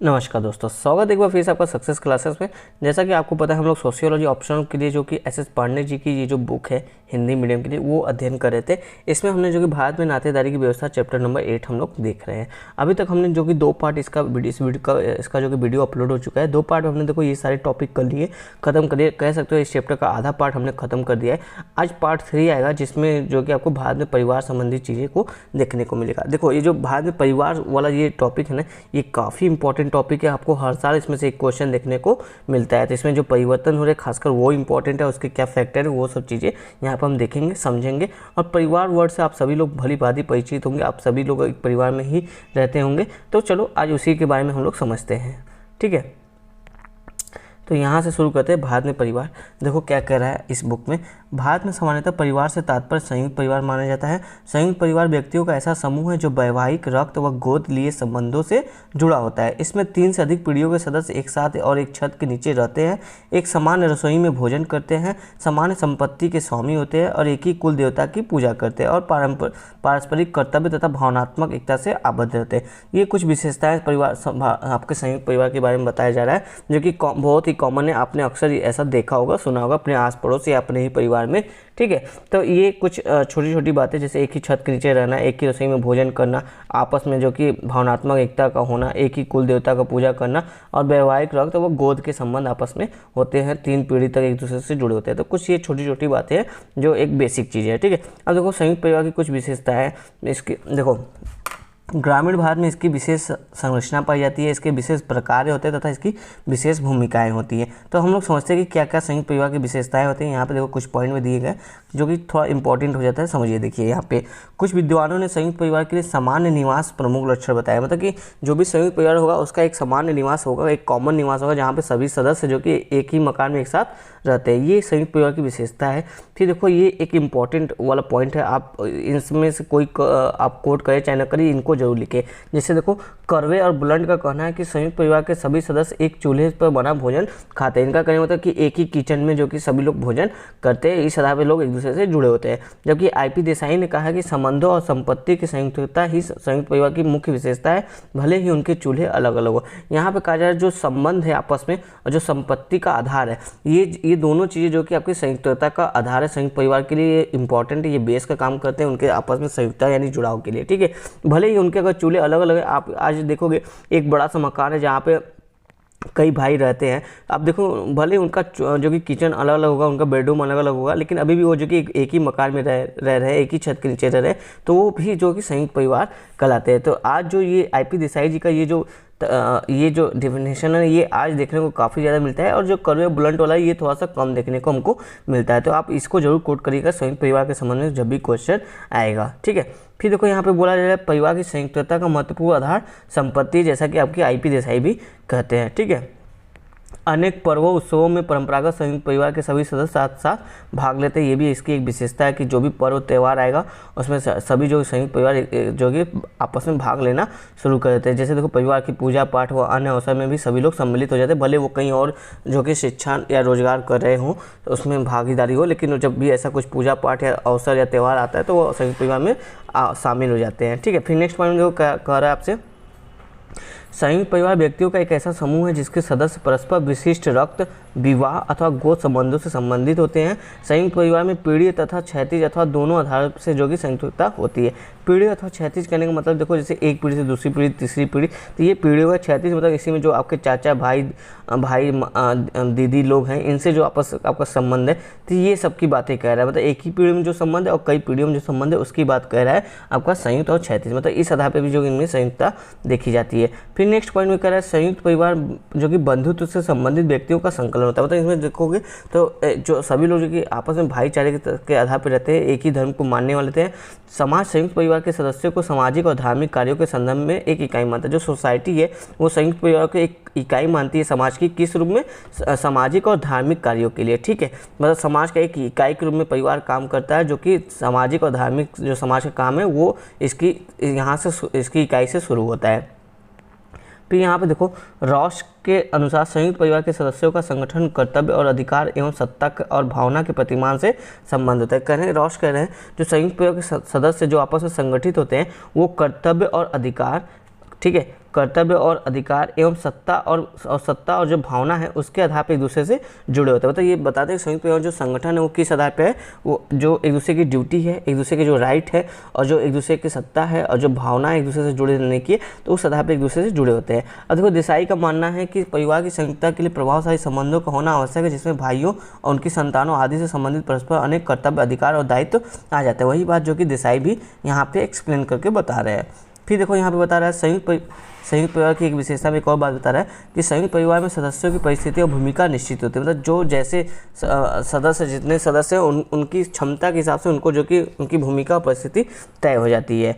नमस्कार दोस्तों, स्वागत है एक बार फिर से आपका सक्सेस क्लासेस में। जैसा कि आपको पता है, हम लोग सोशियोलॉजी ऑप्शनल के लिए जो कि एस पांडे जी की ये जो बुक है हिंदी मीडियम के लिए वो अध्ययन कर रहे थे। इसमें हमने जो कि भारत में नातेदारी की व्यवस्था चैप्टर नंबर 8 हम लोग देख रहे हैं। अभी तक हमने जो कि 2 पार्ट इसका जो कि वीडियो अपलोड हो चुका है। 2 पार्ट हमने देखो ये सारे टॉपिक कर लिए, खत्म करिए, कह सकते हो इस चैप्टर का आधा पार्ट हमने खत्म कर दिया है। आज पार्ट 3 आएगा, जिसमें जो कि आपको भारत में परिवार संबंधी चीज़ें को देखने को मिलेगा। देखो ये जो भारत में परिवार वाला ये टॉपिक है ना, ये काफ़ी इंपॉर्टेंट टॉपिक है। आपको हर साल इसमें से एक क्वेश्चन देखने को मिलता है। तो इसमें जो परिवर्तन हो रहे हैं खासकर वो इंपॉर्टेंट है, उसके क्या फैक्टर है वो सब चीज़ें यहाँ पर हम देखेंगे, समझेंगे। और परिवार वर्ड से आप सभी लोग भली भांति परिचित होंगे, आप सभी लोग एक परिवार में ही रहते होंगे। तो चलो आज उसी के बारे में हम लोग समझते हैं, ठीक है। तो यहाँ से शुरू करते हैं। भारत में परिवार, देखो क्या कह रहा है इस बुक में। भारत में सामान्यतः परिवार से तात्पर्य संयुक्त परिवार माना जाता है। संयुक्त परिवार व्यक्तियों का ऐसा समूह है जो वैवाहिक, रक्त व गोद लिए संबंधों से जुड़ा होता है। इसमें 3 से अधिक पीढ़ियों के सदस्य एक साथ और एक छत के नीचे रहते हैं, एक समान रसोई में भोजन करते हैं, समान संपत्ति के स्वामी होते हैं और एक ही कुल देवता की पूजा करते हैं और पारस्परिक कर्तव्य तथा भावनात्मक एकता से आबद्ध रहते हैं। ये कुछ विशेषताएं परिवार आपके संयुक्त परिवार के बारे में बताया जा रहा है, जो कि बहुत ही कॉमन है। आपने अक्सर ऐसा देखा होगा, सुना होगा अपने आस पड़ोस या अपने ही परिवार में, ठीक है। तो ये कुछ छोटी छोटी बातें, जैसे एक ही छत के नीचे रहना, एक ही रसोई में भोजन करना, आपस में जो कि भावनात्मक एकता का होना, एक ही कुल देवता का पूजा करना और वैवाहिक रक्त व गोद के संबंध आपस में होते हैं, 3 पीढ़ी तक एक दूसरे से जुड़े होते हैं। तो कुछ ये छोटी छोटी बातें हैं जो एक बेसिक चीज़ है, ठीक है। अब देखो संयुक्त परिवार की कुछ विशेषताएं इसकी। देखो ग्रामीण भारत में इसकी विशेष संरचना पाई जाती है, इसके विशेष प्रकार होते हैं तथा इसकी विशेष भूमिकाएं होती हैं। तो हम लोग समझते हैं कि क्या क्या संयुक्त परिवार की विशेषताएं होती हैं। यहाँ पे देखो कुछ पॉइंट में दिए गए जो कि थोड़ा इंपॉर्टेंट हो जाता है, समझिए। देखिए यहाँ पे कुछ विद्वानों ने संयुक्त परिवार के लिए सामान्य निवास प्रमुख लक्षण बताया। मतलब कि जो भी संयुक्त परिवार होगा उसका एक सामान्य निवास होगा, एक कॉमन निवास होगा, जहाँ पे सभी सदस्य जो कि एक ही मकान में एक साथ रहते हैं। ये संयुक्त परिवार की विशेषता है। फिर देखो ये एक इंपॉर्टेंट वाला पॉइंट है, आप इसमें से कोई आप कोट करें चाहे न करें, इनको जरूर लिखें। जैसे देखो कर्वे और बुलंड का कहना है कि संयुक्त परिवार के सभी सदस्य एक चूल्हे पर बना भोजन खाते हैं। इनका कहना मतलब कि एक ही किचन में जो कि सभी लोग भोजन करते हैं, इस आधार पर लोग एक दूसरे से जुड़े होते हैं। जबकि IP देसाई ने कहा है कि संबंधों और संपत्ति की संयुक्तता ही संयुक्त परिवार की मुख्य विशेषता है, भले ही उनके चूल्हे अलग अलग हो। यहाँ पे कहा जा रहा है जो संबंध है आपस में और जो संपत्ति का आधार है, ये दोनों चीज़ें जो कि आपकी संयुक्तता का आधार है, संयुक्त परिवार के लिए इंपॉर्टेंट है, ये बेस का काम करते हैं उनके आपस में संयुक्तता यानी जुड़ाव के लिए, ठीक है। भले ही उनके अगर चूल्हे अलग अलग है, आप आज देखोगे एक बड़ा सा मकान है जहाँ पे कई भाई रहते हैं, आप देखो भले उनका जो कि किचन अलग अलग होगा, उनका बेडरूम अलग अलग होगा, लेकिन अभी भी वो जो कि एक ही मकान में रह रहे हैं, एक ही छत के नीचे रह रहे हैं, तो वो भी जो कि संयुक्त परिवार कहलाते हैं। तो आज जो ये IP देसाई जी का ये जो डेफिनेशन है, ये आज देखने को काफ़ी ज़्यादा मिलता है। और जो कर्वे बुलंट वाला है ये थोड़ा सा कम देखने को हमको मिलता है। तो आप इसको जरूर कोट करिएगा संयुक्त परिवार के संबंध में जब भी क्वेश्चन आएगा, ठीक है। फिर देखो यहाँ पे बोला जा रहा है परिवार की संयुक्तता का महत्वपूर्ण आधार संपत्ति, जैसा कि आपकी IP देसाई भी कहते हैं, ठीक है। अनेक पर्वों उत्सवों में परंपरागत संयुक्त परिवार के सभी सदस्य साथ साथ भाग लेते हैं। ये भी इसकी एक विशेषता है कि जो भी पर्व त्यौहार आएगा उसमें सभी जो संयुक्त परिवार जो कि आपस में भाग लेना शुरू कर देते हैं। जैसे देखो परिवार की पूजा पाठ व अन्य अवसर में भी सभी लोग सम्मिलित हो जाते हैं, भले वो कहीं और जो कि शिक्षा या रोजगार कर रहे हों तो उसमें भागीदारी हो, लेकिन जब भी ऐसा कुछ पूजा पाठ या अवसर या त्यौहार आता है तो वो संयुक्त परिवार में शामिल हो जाते हैं, ठीक है। फिर नेक्स्ट पॉइंट जो कह रहा है आपसे, संयुक्त परिवार व्यक्तियों का एक ऐसा समूह है जिसके सदस्य परस्पर विशिष्ट रक्त, विवाह अथवा गोद संबंधों से संबंधित होते हैं। संयुक्त परिवार में पीढ़ी तथा क्षैतिज अथवा दोनों आधार से जो कि संयुक्तता होती है। पीढ़ी अथवा क्षैतिज कहने का मतलब देखो जैसे एक पीढ़ी से दूसरी पीढ़ी, तीसरी पीढ़ी, तो ये पीढ़ी होगा। क्षैतिज मतलब इसी में जो आपके चाचा भाई दीदी लोग हैं, इनसे जो आपस आपका संबंध है, तो ये सब की बातें कह रहा है। मतलब एक ही पीढ़ी में जो संबंध है और कई पीढ़ियों में जो संबंध है उसकी बात कह रहा है आपका संयुक्त और क्षैतिज, मतलब इस आधार पर भी जो इनमें संयुक्तता देखी जाती है। फिर नेक्स्ट पॉइंट में कह रहा है संयुक्त परिवार जो कि बंधुत्व से संबंधित व्यक्तियों का संकलन होता है। मतलब इसमें देखोगे तो जो सभी लोग जो कि आपस में भाईचारे के आधार पर रहते हैं, एक ही धर्म को मानने वाले थे। समाज संयुक्त परिवार के सदस्यों को सामाजिक और धार्मिक कार्यों के संदर्भ में एक इकाई मानता है। जो सोसाइटी है वो संयुक्त परिवार को एक इकाई मानती है समाज की, किस रूप में, सामाजिक और धार्मिक कार्यों के लिए, ठीक है। मतलब समाज का एक इकाई के रूप में परिवार काम करता है, जो कि सामाजिक और धार्मिक जो समाज का काम है वो इसकी यहाँ से इसकी इकाई से शुरू होता है। फिर यहाँ पे देखो रॉश के अनुसार संयुक्त परिवार के सदस्यों का संगठन, कर्तव्य और अधिकार एवं सत्ता और भावना के प्रतिमान से संबंध होता है। कह रहे हैं रॉश कह रहे हैं जो संयुक्त परिवार के सदस्य जो आपस में संगठित होते हैं वो कर्तव्य और अधिकार, ठीक है, कर्तव्य और अधिकार एवं सत्ता और जो भावना है उसके आधार पर एक दूसरे से जुड़े होते हैं। मतलब ये बताते हैं संयुक्त परिवार जो संगठन है वो किस आधार पे है, वो जो एक दूसरे की ड्यूटी है, एक दूसरे के जो राइट है और जो एक दूसरे की सत्ता है और जो भावना है एक दूसरे से जुड़े रहने की, तो उस आधार पर एक दूसरे से जुड़े होते हैं। अब देखो देसाई का मानना है कि परिवार की संयुक्तता के लिए प्रभावशाली संबंधों का होना आवश्यक है, जिसमें भाइयों और उनकी संतानों आदि से संबंधित परस्पर अनेक कर्तव्य, अधिकार और दायित्व आ जाते हैं। वही बात जो कि देसाई भी यहाँ पे एक्सप्लेन करके बता रहे हैं। फिर देखो यहाँ पे बता रहा है संयुक्त परिवार की एक विशेषता में एक और बात बता रहा है कि संयुक्त परिवार में सदस्यों की परिस्थिति और भूमिका निश्चित होती है। मतलब जो जैसे सदस्य, जितने सदस्य हैं उनकी क्षमता के हिसाब से उनको जो कि उनकी भूमिका और परिस्थिति तय हो जाती है।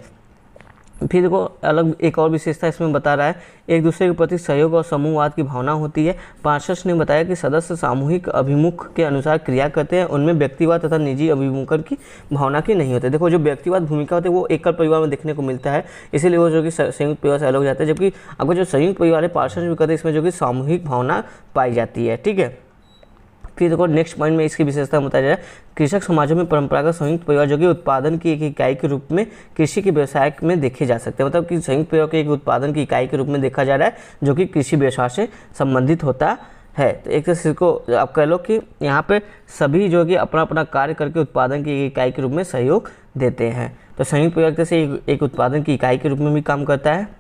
फिर देखो अलग एक और विशेषता इसमें बता रहा है, एक दूसरे के प्रति सहयोग और समूहवाद की भावना होती है। पार्षद ने बताया कि सदस्य सामूहिक अभिमुख के अनुसार क्रिया करते हैं, उनमें व्यक्तिवाद तथा निजी अभिमुखन की भावना की नहीं होती। देखो जो व्यक्तिवाद भूमिका होती है वो एकल परिवार में देखने को मिलता है, इसीलिए वो जो कि संयुक्त परिवार से अलग हो जाता है। जबकि अगर जो संयुक्त परिवार है, पार्षद भी कहते हैं, इसमें जो कि सामूहिक भावना पाई जाती है। ठीक है, फिर देखो नेक्स्ट पॉइंट में इसकी विशेषता बताया जा रहा है, कृषक समाजों में परंपरागत संयुक्त परिवार जो कि उत्पादन की एक इकाई के रूप में कृषि के व्यवसाय में देखे जा सकते हैं। मतलब कि संयुक्त परिवार के एक उत्पादन की इकाई के रूप में देखा जा रहा है जो कि कृषि व्यवसाय से संबंधित होता है। तो एक तरह से इसको आप कह लो कि यहाँ पे सभी जो कि अपना अपना कार्य करके उत्पादन की एक इकाई के रूप में सहयोग देते हैं। तो संयुक्त परिवार से एक उत्पादन की इकाई के रूप में भी काम करता है।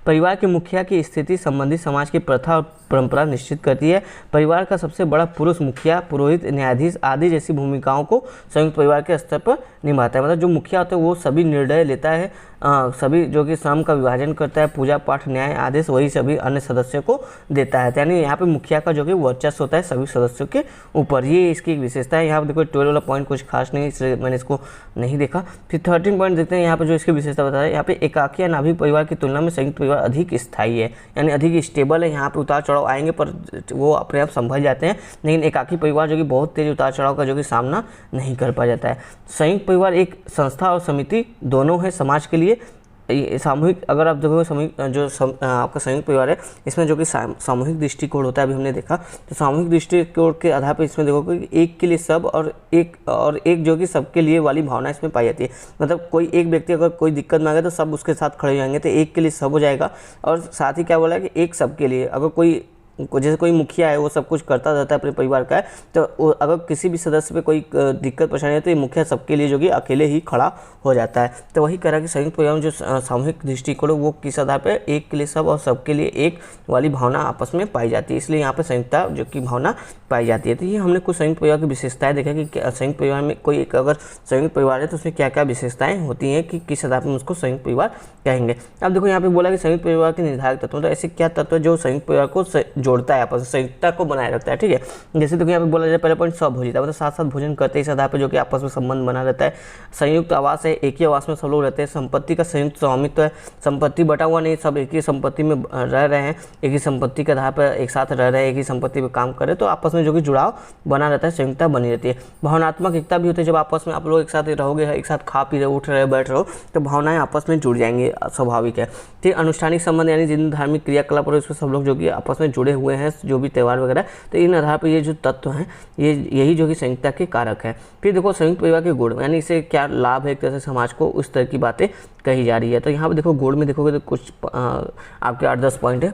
परिवार के मुखिया की स्थिति संबंधी समाज की प्रथा और परंपरा निश्चित करती है। परिवार का सबसे बड़ा पुरुष मुखिया, पुरोहित, न्यायाधीश आदि जैसी भूमिकाओं को संयुक्त परिवार के स्तर पर निभाता है। मतलब जो मुखिया होता है वो सभी निर्णय लेता है, सभी जो कि श्रम का विभाजन करता है, पूजा पाठ, न्याय आदेश वही सभी अन्य सदस्यों को देता है। यानी यहाँ पे मुखिया का जो कि वर्चस्व होता है सभी सदस्यों के ऊपर, ये इसकी एक विशेषता है। यहाँ पे देखो 12 वाला पॉइंट कुछ खास नहीं, इसलिए मैंने इसको नहीं देखा। फिर 13 पॉइंट देखते हैं, यहाँ पे जो इसकी विशेषता बता रहा है, यहाँ पे एकाकी या नाभिक परिवार की तुलना में संयुक्त परिवार अधिक स्थायी है, यानी अधिक स्टेबल है। यहाँ पे उतार चढ़ाव आएंगे पर वो अपने आप संभल जाते हैं, लेकिन एकाकी परिवार जो कि बहुत तेज उतार चढ़ाव का जो कि सामना नहीं कर पा जाता है। संयुक्त परिवार एक संस्था और समिति दोनों है समाज के लिए। सामूहिक, अगर आप देखो आपका संयुक्त परिवार है, इसमें जो कि सामूहिक दृष्टिकोण होता है, अभी हमने देखा, तो सामूहिक दृष्टिकोण के आधार पर इसमें देखो कि एक के लिए सब और एक जो कि सबके लिए वाली भावना इसमें पाई जाती है। मतलब कोई एक व्यक्ति अगर कोई दिक्कत में आ गया तो सब उसके साथ खड़े हो जाएंगे, तो एक के लिए सब हो जाएगा। और साथ ही क्या बोला है कि एक सबके लिए, अगर कोई जैसे कोई मुखिया है वो सब कुछ करता रहता है अपने परिवार का है, तो अगर किसी भी सदस्य पे कोई दिक्कत परेशानी है तो ये मुखिया सबके लिए जो कि अकेले ही खड़ा हो जाता है। तो वही कह रहा है कि संयुक्त परिवार में जो सामूहिक दृष्टिकोण वो किस आधार पर एक के लिए सब और सबके लिए एक वाली भावना आपस में पाई जाती है, इसलिए यहाँ पर संयुक्तता जो कि भावना पाई जाती है। तो ये हमने कुछ संयुक्त परिवार की विशेषताएं देखा कि संयुक्त परिवार में कोई एक अगर संयुक्त परिवार है तो उसमें क्या क्या विशेषताएं होती हैं कि किस आधार पर उसको संयुक्त परिवार कहेंगे। अब देखो यहाँ पे बोला कि संयुक्त परिवार के निर्धारक तत्व, तो ऐसे क्या तत्व है जो संयुक्त परिवार को जोड़ता है, आपस में संयुक्तता को बनाए रखता है। ठीक है, जैसे देखो यहाँ पे बोला जाए पहले पॉइंट स्वभोजिता, मतलब साथ साथ भोजन करते हैं, इस आधार पर जो कि आपस में संबंध बना रहता है। संयुक्त आवास है, एक ही आवास में सब लोग रहते हैं। संपत्ति का संयुक्त स्वामित्व है, संपत्ति बटा हुआ नहीं, सब एक ही संपत्ति में रह रहे हैं, एक ही संपत्ति के आधार पर एक साथ रह रहे हैं, एक ही संपत्ति पर काम कर रहे हैं, तो आपस में जो कि जुड़ाव बना रहता है, संयुक्तता बनी रहती है। भावनात्मक एकता भी होती है, जब आपस में आप लोग एक साथ रहोगे, एक साथ खा पी रहे, उठ रहे, बैठ रहे हो, तो भावनाएं आपस में जुड़ जाएंगी, स्वाभाविक है। फिर अनुष्ठानिक संबंध, यानी जिन धार्मिक क्रियाकलाप और उसमें सब लोग जो कि आपस में जुड़े हुए हैं, जो भी त्यौहार वगैरह, तो इन आधार पर ये जो तत्व हैं यही जो कि संयुक्तता के कारक है। फिर देखो संयुक्त परिवार के गुण, यानी इससे क्या लाभ है एक तरह से समाज को, उस तरह की बातें कही जा रही है। तो यहाँ पे देखो गुण में देखोगे तो कुछ आपके 8-10 पॉइंट है।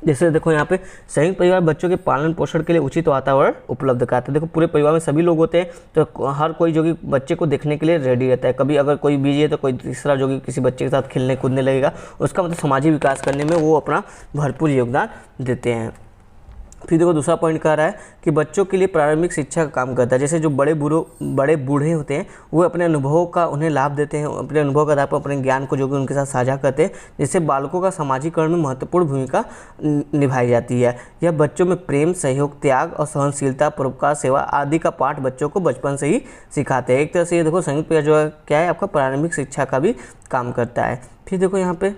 जैसे देखो यहाँ पे संयुक्त परिवार बच्चों के पालन पोषण के लिए उचित वातावरण उपलब्ध कराता है। देखो पूरे परिवार में सभी लोग होते हैं, तो हर कोई जो कि बच्चे को देखने के लिए रेडी रहता है। कभी अगर कोई बिजी है तो कोई तीसरा जो कि किसी बच्चे के साथ खेलने कूदने लगेगा, उसका मतलब सामाजिक विकास करने में वो अपना भरपूर योगदान देते हैं। फिर देखो दूसरा पॉइंट कह रहा है कि बच्चों के लिए प्रारंभिक शिक्षा का काम करता है। जैसे जो बड़े बूढ़े होते हैं वो अपने अनुभवों का उन्हें लाभ देते हैं, अपने अनुभव के आधार पर अपने ज्ञान को जो कि उनके साथ साझा करते हैं, जिससे बालकों का सामाजिकरण में महत्वपूर्ण भूमिका निभाई जाती है। यह बच्चों में प्रेम, सहयोग, त्याग और सहनशीलता, परोपकार, सेवा आदि का पाठ बच्चों को बचपन से ही सिखाते हैं। एक तरह से ये देखो संयुक्त परिवार जो है क्या है, आपका प्रारंभिक शिक्षा का भी काम करता है। फिर देखो यहाँ पे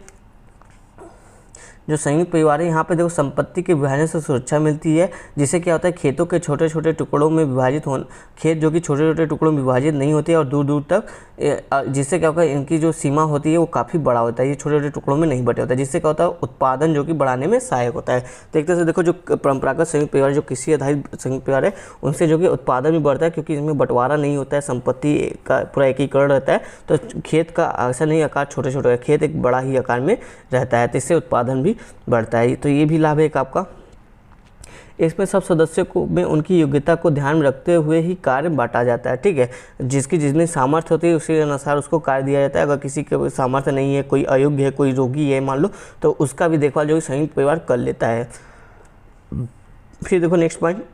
जो संयुक्त परिवार है, यहाँ पे देखो संपत्ति के विभाजन से सुरक्षा मिलती है, जिससे क्या होता है खेतों के छोटे छोटे टुकड़ों में विभाजित खेत जो कि छोटे छोटे टुकड़ों में विभाजित नहीं होते और दूर दूर तक जिससे क्या होगा, इनकी जो सीमा होती है वो काफ़ी बड़ा होता है, ये छोटे छोटे टुकड़ों में नहीं बटे होता है, जिससे क्या होता है उत्पादन जो कि बढ़ाने में सहायक होता है। तो एक तरह से देखो, जो परंपरागत संयुक्त परिवार, जो कृषि आधारित संयुक्त परिवार है, उनसे जो कि उत्पादन भी बढ़ता है, क्योंकि इसमें बंटवारा नहीं होता है, संपत्ति का पूरा एकीकरण रहता है। तो खेत का ऐसा नहीं आकार छोटे छोटे है, खेत एक बड़ा ही आकार में रहता है, तो इससे उत्पादन भी बढ़ता है। तो ये भी लाभ है एक आपका। इसमें सब सदस्यों को में उनकी योग्यता को ध्यान में रखते हुए ही कार्य बांटा जाता है, ठीक है। जिसकी जितनी सामर्थ्य होती है उसी अनुसार उसको कार्य दिया जाता है। अगर किसी के सामर्थ्य नहीं है, कोई अयोग्य है, कोई रोगी है मान लो, तो उसका भी देखभाल जो संयुक्त परिवार कर लेता है। फिर देखो नेक्स्ट पॉइंट,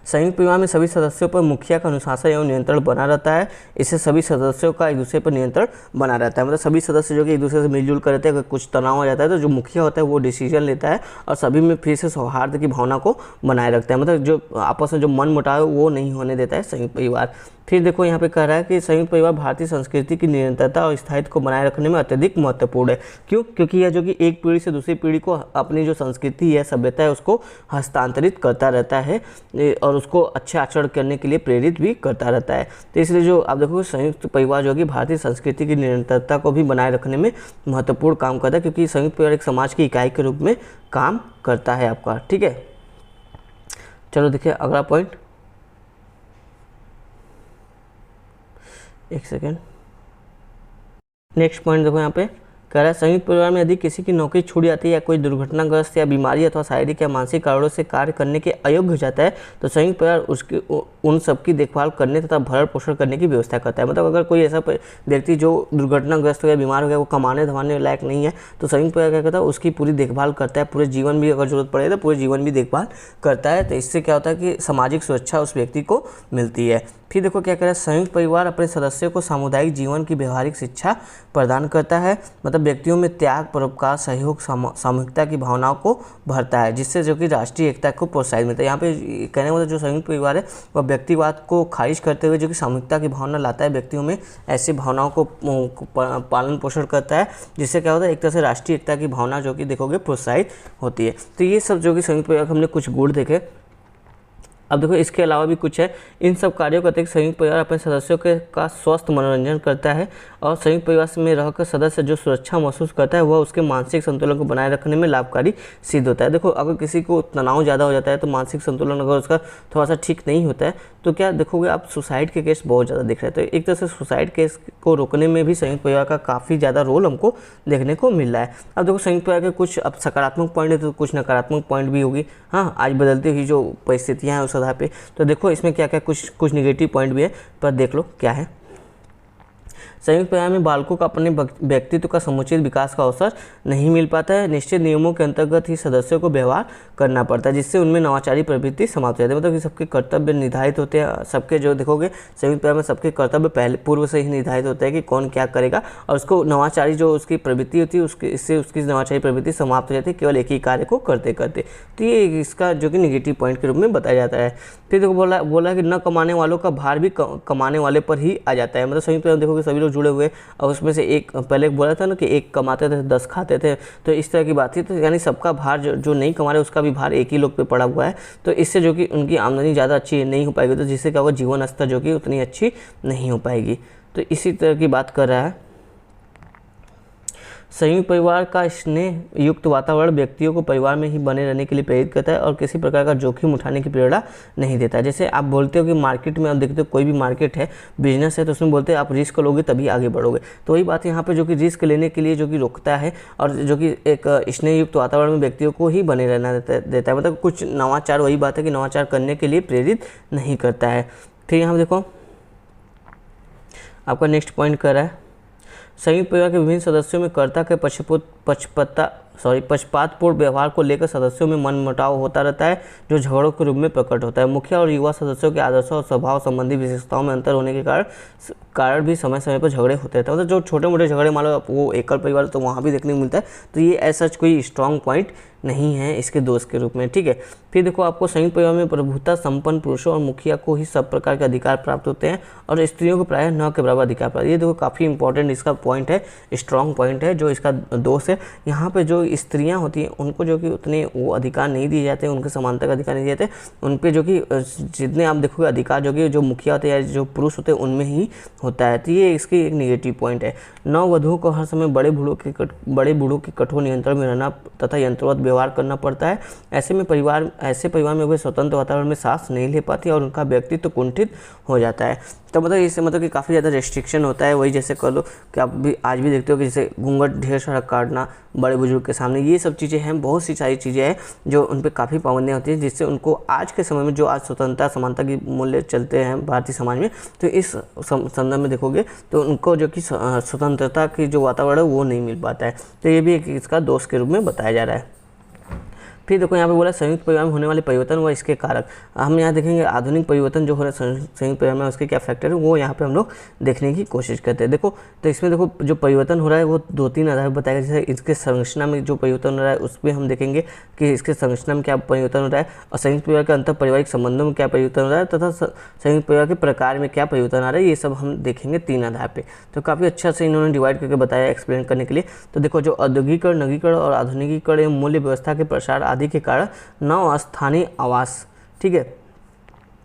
संयुक्त परिवार में सभी सदस्यों पर मुखिया का अनुशासन एवं नियंत्रण बना रहता है। इससे सभी सदस्यों का एक दूसरे पर नियंत्रण बना रहता है, मतलब सभी सदस्य जो कि एक दूसरे से मिलजुल कर रहते हैं। अगर कुछ तनाव आ जाता है तो जो मुखिया होता है वो डिसीजन लेता है और सभी में फिर से सौहार्द की भावना को बनाए रखता है, मतलब जो आपस में जो मन मुटाव है वो नहीं होने देता है संयुक्त परिवार। फिर देखो यहाँ पे कह रहा है कि संयुक्त परिवार भारतीय संस्कृति की निरंतरता और स्थायित्व को बनाए रखने में अत्यधिक महत्वपूर्ण है। क्यों? क्योंकि यह जो कि एक पीढ़ी से दूसरी पीढ़ी को अपनी जो संस्कृति है, सभ्यता है, उसको हस्तांतरित करता रहता है और उसको अच्छे आचरण करने के लिए प्रेरित भी करता रहता है। तो इसलिए जो आप देखो, संयुक्त परिवार जो कि भारतीय संस्कृति की निरंतरता को भी बनाए रखने में महत्वपूर्ण काम करता है, क्योंकि संयुक्त परिवार एक समाज की इकाई के रूप में काम करता है आपका, ठीक है। चलो देखिए अगला पॉइंट, एक सेकेंड। नेक्स्ट पॉइंट देखो, यहाँ पे कह रहा है संयुक्त परिवार में यदि किसी की नौकरी छूट जाती है या कोई दुर्घटनाग्रस्त या बीमारी अथवा शारीरिक या मानसिक कारणों से कार्य करने के अयोग्य हो जाता है, तो संयुक्त परिवार उसकी उन सबकी देखभाल करने तथा भरण पोषण करने की व्यवस्था करता है। मतलब अगर कोई ऐसा व्यक्ति जो दुर्घटनाग्रस्त हो गया, बीमार हो गया, वो कमाने धमाने लायक नहीं है, तो संयुक्त परिवार क्या करता है, उसकी पूरी देखभाल करता है, पूरे जीवन भी अगर जरूरत पड़े तो पूरे जीवन भी देखभाल करता है। तो इससे क्या होता है कि सामाजिक सुरक्षा उस व्यक्ति को मिलती है। फिर देखो क्या कह रहा है, संयुक्त परिवार अपने सदस्यों को सामुदायिक जीवन की व्यवहारिक शिक्षा प्रदान करता है, मतलब व्यक्तियों में त्याग, परोपकार, सहयोग, सामूहिकता की भावनाओं को भरता है, जिससे जो कि राष्ट्रीय एकता को प्रोत्साहित मिलता है। यहाँ पे कहने मतलब जो संयुक्त परिवार है वह व्यक्तिवाद को खारिज करते हुए जो कि सामूहिकता की भावना लाता है व्यक्तियों में, ऐसी भावनाओं को पालन पोषण करता है, जिससे क्या होता है एक तरह से राष्ट्रीय एकता की भावना जो कि देखोगे प्रोत्साहित होती है। तो ये सब जो कि संयुक्त परिवार हमने कुछ गुण देखे। अब देखो इसके अलावा भी कुछ है। इन सब कार्यों का अतिरिक्त संयुक्त परिवार अपने सदस्यों के का स्वस्थ मनोरंजन करता है और संयुक्त परिवार में रहकर सदस्य जो सुरक्षा महसूस करता है वह उसके मानसिक संतुलन को बनाए रखने में लाभकारी सिद्ध होता है। देखो अगर किसी को तनाव ज़्यादा हो जाता है तो मानसिक संतुलन अगर उसका थोड़ा सा ठीक नहीं होता है तो क्या देखोगे आप, सुसाइड के केस बहुत ज़्यादा दिख रहे हैं। तो एक तरह से सुसाइड केस को रोकने में भी संयुक्त परिवार का काफ़ी ज़्यादा रोल हमको देखने को मिल रहा है। अब देखो संयुक्त परिवार के कुछ अब सकारात्मक पॉइंट है तो कुछ नकारात्मक पॉइंट भी होगी। हाँ, आज बदलती हुई जो परिस्थितियाँ हैं उस आधार पे तो देखो इसमें क्या क्या कुछ निगेटिव पॉइंट भी है, पर देख लो क्या है। संयुक्त परिवार में बालकों को अपने व्यक्तित्व का समुचित विकास का अवसर नहीं मिल पाता है। निश्चित नियमों के अंतर्गत ही सदस्यों को व्यवहार करना पड़ता है, जिससे उनमें नवाचारी प्रवृत्ति समाप्त हो जाती है। मतलब कि सबके कर्तव्य निर्धारित होते हैं। सबके जो देखोगे संयुक्त परिवार में सबके कर्तव्य पहले पूर्व से ही निर्धारित होते हैं कि कौन क्या करेगा, और उसको नवाचारी जो उसकी प्रवृत्ति होती है उसके इससे उसकी नवाचारी प्रवृत्ति समाप्त हो जाती है केवल एक ही कार्य को करते करते। तो ये इसका जो कि निगेटिव पॉइंट के रूप में बताया जाता है। फिर देखो बोला कि न कमाने वालों का भार भी कमाने वाले पर ही आ जाता है। मतलब संयुक्त परिवार देखोगे सभी लोग जुड़े हुए और उसमें से एक पहले बोला था ना कि एक कमाते थे 10 खाते थे, तो इस तरह की बात थी। तो यानी सबका भार जो नहीं कमा रहे उसका भी भार एक ही लोग पे पड़ा हुआ है। तो इससे जो कि उनकी आमदनी ज़्यादा अच्छी नहीं हो पाएगी, तो जिससे क्या होगा जीवन स्तर जो कि उतनी अच्छी नहीं हो पाएगी। तो इसी तरह की बात कर रहा है। संयुक्त परिवार का स्नेह युक्त वातावरण व्यक्तियों को परिवार में ही बने रहने के लिए प्रेरित करता है और किसी प्रकार का जोखिम उठाने की प्रेरणा नहीं देता है। जैसे आप बोलते हो कि मार्केट में आप देखते हो कोई भी मार्केट है, बिजनेस है, तो उसमें बोलते हैं आप रिस्क लोगे तभी आगे बढ़ोगे। तो वही बात यहाँ पे जो कि रिस्क लेने के लिए जो कि रोकता है और जो कि एक स्नेह युक्त वातावरण में व्यक्तियों को ही बने रहना देता है। मतलब कुछ नवाचार, वही बात है कि नवाचार करने के लिए प्रेरित नहीं करता है। फिर यहाँ देखो आपका नेक्स्ट पॉइंट कर रहा है, संयुक्त परिवार के विभिन्न सदस्यों में कर्ता के पक्षपातपूर्ण व्यवहार को लेकर सदस्यों में मनमुटाव होता रहता है, जो झगड़ों के रूप में प्रकट होता है। मुखिया और युवा सदस्यों के आदर्शों और स्वभाव संबंधी विशेषताओं में अंतर होने के कारण भी समय समय पर झगड़े होते रहते हैं। मतलब जो छोटे मोटे झगड़े मान लो वो एकल परिवार तो वहाँ भी देखने को मिलता है। तो ये ऐसा कोई स्ट्रॉन्ग पॉइंट नहीं है इसके दोष के रूप में, ठीक है। फिर देखो आपको संयुक्त परिवार में प्रभुता संपन्न पुरुषों और मुखिया को ही सब प्रकार के अधिकार प्राप्त होते हैं और स्त्रियों को प्रायः न के बराबर अधिकार प्राप्त। ये देखो काफ़ी इंपॉर्टेंट इसका पॉइंट है, स्ट्रॉन्ग पॉइंट है जो इसका दोष है। यहाँ पे जो स्त्रियां होती हैं उनको जो कि उतने वो अधिकार नहीं दिए जाते, उनके समानता का अधिकार नहीं दिए जाते, उन पे जो कि जितने आप देखोगे अधिकार जो कि जो मुखिया होते हैं या जो पुरुष होते हैं उनमें ही होता है। तो ये इसकी एक नेगेटिव पॉइंट है। नववधुओं को हर समय बड़े बूढ़ों के कठोर नियंत्रण में रहना तथा यंत्रवत व्यवहार करना पड़ता है। ऐसे परिवार में वे स्वतंत्र वातावरण में सांस नहीं ले पाती और उनका व्यक्तित्व कुंठित हो जाता है। तो मतलब इससे मतलब कि काफ़ी ज़्यादा रेस्ट्रिक्शन होता है। वही जैसे कर लो कि आप भी आज भी देखते हो कि जैसे घूंघट ढेर सारा काटना बड़े बुजुर्ग के सामने, ये सब चीज़ें हैं, बहुत सी सारी चीज़ें हैं जो उन पर काफ़ी पाबंदियाँ होती हैं, जिससे उनको आज के समय में जो आज स्वतंत्रता समानता की मूल्य चलते हैं भारतीय समाज में, तो इस संदर्भ में देखोगे तो उनको जो कि स्वतंत्रता की जो वातावरण है वो नहीं मिल पाता है। तो ये भी एक इसका दोष के रूप में बताया जा रहा है। फिर देखो यहाँ पे बोला संयुक्त परिवार में होने वाले परिवर्तन व इसके कारक। हम यहाँ देखेंगे आधुनिक परिवर्तन जो हो रहा है संयुक्त परिवार में, उसके क्या फैक्टर है वो यहाँ पे हम लोग देखने की कोशिश करते हैं। देखो तो इसमें देखो जो परिवर्तन हो रहा है वो 2-3 आधार पर बताएगा। जैसे इसके संरचना में जो परिवर्तन हो रहा है उसमें हम देखेंगे कि इसके संरचना में क्या परिवर्तन हो रहा है, और संयुक्त परिवार के अंतर पारिवारिक संबंधों में क्या परिवर्तन हो रहा है, तथा संयुक्त परिवार के प्रकार में क्या परिवर्तन आ रहा है, ये सब हम देखेंगे 3 आधार पे। तो काफ़ी अच्छा से इन्होंने डिवाइड करके बताया एक्सप्लेन करने के लिए। तो देखो जो औद्योगिकरण, नवीकरण और आधुनिकीकरण एवं मूल्य व्यवस्था के प्रसार आदि के कारण नव स्थानीय आवास, ठीक है,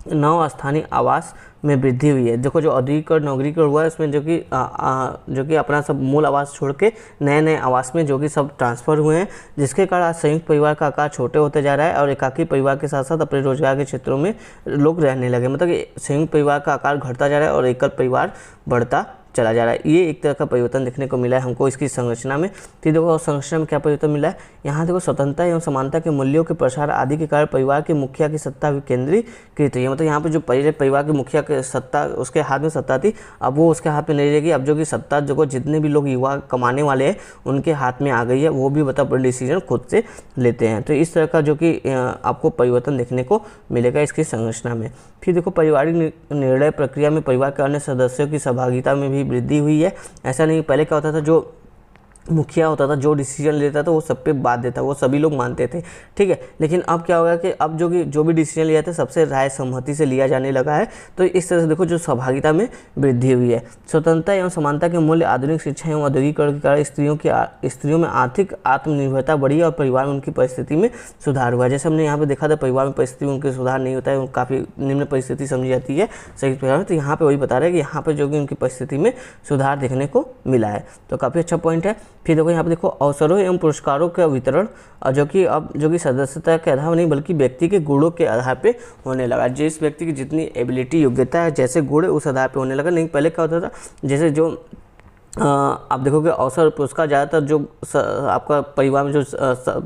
नव स्थानीय आवास में वृद्धि हुई है। देखो जो औद्योगिकरण नगरीकरण हुआ है उसमें जो कि अपना सब मूल आवास छोड़ के नए आवास में जो कि सब ट्रांसफ़र हुए हैं, जिसके कारण आज संयुक्त परिवार का आकार छोटे होते जा रहा है और एकाकी परिवार के साथ साथ अपने रोजगार के क्षेत्रों में लोग रहने लगे। मतलब संयुक्त परिवार का आकार घटता जा रहा है और एकल परिवार बढ़ता चला जा रहा है। ये एक तरह का परिवर्तन देखने को मिला है हमको इसकी संरचना में। फिर देखो संरचना में क्या परिवर्तन मिला है, यहाँ देखो स्वतंत्रता एवं समानता के मूल्यों के प्रसार आदि के कारण परिवार के मुखिया की सत्ता विकेंद्रीकृत हुई है। मतलब यहाँ पे जो पहले परिवार के मुखिया की सत्ता उसके हाथ में सत्ता थी, अब वो उसके हाथ में नहीं रहेगी। अब जो कि सत्ता जो जितने भी लोग युवा कमाने वाले हैं उनके हाथ में आ गई है, वो भी बड़ा डिसीजन खुद से लेते हैं। तो इस तरह का जो कि आपको परिवर्तन देखने को मिलेगा इसकी संरचना में। फिर देखो पारिवारिक निर्णय प्रक्रिया में परिवार के अन्य सदस्यों की सहभागिता में भी वृद्धि हुई है। ऐसा नहीं, पहले क्या होता था, जो मुखिया होता था जो डिसीजन लेता था वो सब पे बाध्य था, वो सभी लोग मानते थे, ठीक है। लेकिन अब क्या होगा कि अब जो भी डिसीजन लिया था सबसे राय सहमति से लिया जाने लगा है। तो इस तरह से देखो जो सहभागिता में वृद्धि हुई है। स्वतंत्रता एवं समानता के मूल्य, आधुनिक शिक्षा एवं औद्योगिकरण के कारण स्त्रियों में आर्थिक आत्मनिर्भरता बढ़ी और परिवार में उनकी परिस्थिति में सुधार हुआ। जैसे हमने यहाँ पे देखा था परिवार में परिस्थिति में उनके सुधार नहीं होता है, काफ़ी निम्न परिस्थिति समझी जाती है संयुक्त परिवार में। तो यहाँ पे वही बता रहे हैं कि यहाँ पे जो कि उनकी परिस्थिति में सुधार देखने को मिला है। तो काफ़ी अच्छा पॉइंट है। फिर देखो यहाँ पे देखो अवसरों एवं पुरस्कारों का वितरण जो कि सदस्यता के आधार नहीं बल्कि व्यक्ति के गुणों के आधार पे होने लगा। जिस व्यक्ति की जितनी एबिलिटी योग्यता है, जैसे गुण है, उस आधार पे होने लगा। नहीं पहले क्या होता था, जैसे जो आप देखोगे अवसर पुरस्कार ज़्यादातर जो आपका परिवार में जो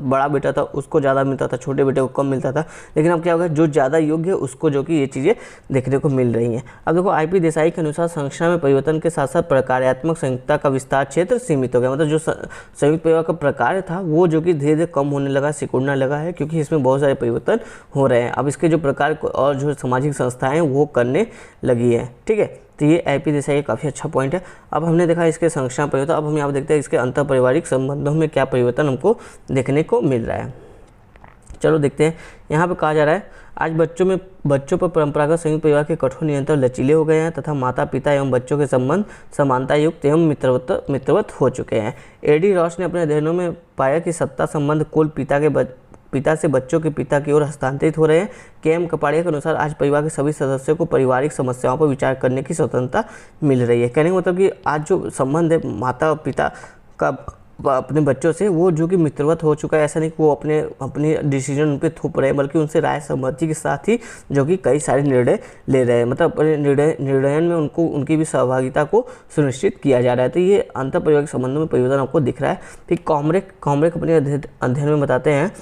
बड़ा बेटा था उसको ज़्यादा मिलता था, छोटे बेटे को कम मिलता था। लेकिन अब क्या होगा, जो ज़्यादा योग्य है उसको जो कि ये चीज़ें देखने को मिल रही हैं। अब देखो IP देसाई के अनुसार संरचना में परिवर्तन के साथ साथ प्रकार्यात्मक संयुक्तता का विस्तार क्षेत्र सीमित हो गया। मतलब जो संयुक्त परिवार का प्रकार था वो जो कि धीरे धीरे कम होने लगा, सिकुड़ने लगा है, क्योंकि इसमें बहुत सारे परिवर्तन हो रहे हैं। अब इसके जो प्रकार और जो सामाजिक संस्थाएँ हैं वो करने लगी है, ठीक है। तो ये IP देसाई का काफ़ी अच्छा पॉइंट है। अब हमने देखा इसके संरचना परिवर्तन, अब हम यहाँ देखते हैं इसके अंतर पारिवारिक संबंधों में क्या परिवर्तन हमको देखने को मिल रहा है। चलो देखते हैं। यहाँ पे कहा जा रहा है आज बच्चों पर परंपरागत संयुक्त परिवार के कठोर नियंत्रण लचीले हो गए हैं तथा माता पिता एवं बच्चों के संबंध समानता युक्त एवं मित्रवत हो चुके हैं। AD रॉस ने अपने अध्ययनों में पाया कि सत्ता संबंध कुल पिता से बच्चों के पिता की ओर हस्तांतरित हो रहे हैं। KM कपाड़िया के अनुसार आज परिवार के सभी सदस्यों को पारिवारिक समस्याओं पर विचार करने की स्वतंत्रता मिल रही है। कहने का मतलब कि आज जो संबंध है माता और पिता का अपने बच्चों से, वो जो कि मित्रवत हो चुका है। ऐसा नहीं कि वो अपने डिसीजन उन पर थोप रहे हैं, बल्कि उनसे राय सहमति के साथ ही जो कि कई सारे निर्णय ले रहे हैं। मतलब अपने निर्णय में उनकी भी सहभागिता को सुनिश्चित किया जा रहा है। तो ये अंतर पारिवारिक संबंधों में परिवर्तन आपको दिख रहा है। फिर कॉमरेक अपने अध्ययन में बताते हैं